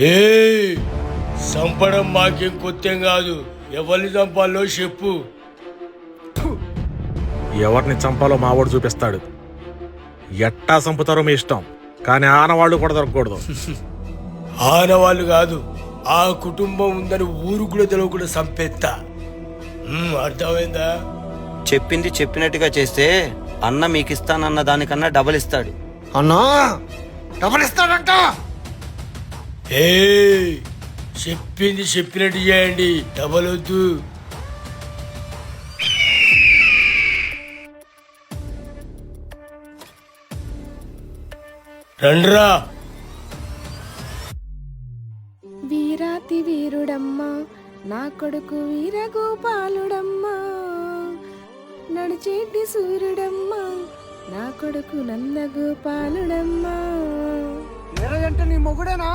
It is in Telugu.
ఏ చంపడం మాకేం కొత్తేం కాదు. ఎవరిని చంపాలో చెప్పు. ఎవరిని చంపాలో మావాడు చూపిస్తాడు. ఎట్టా చంపుతారో మీ ఇష్టం, కానీ ఆనవాళ్ళు కూడా దొరకకూడదు. ఆనవాళ్ళు కాదు, ఆ కుటుంబం ఉందని ఊరు కూడా తెలియకుండా చంపేస్తా. అర్థమైందా? చెప్పింది చెప్పినట్టుగా చేస్తే అన్న మీకు ఇస్తానన్న దానికన్నా డబల్ ఇస్తాడు. అన్నా డబ్బులు ఇస్తాడంట. ఏ చెప్పింది చెప్పినట్టు చేయండి, డబల్ వద్దు. రండ్రా. వీరాతి వీరుడమ్మా, నా కొడుకు వీరగోపాలుడమ్మా, నడిచేటి సూర్యుడమ్మా, నా కొడుకు నందగోపాలుడమ్మా. వీరయ్య అంటే నీ మొగుడేనా?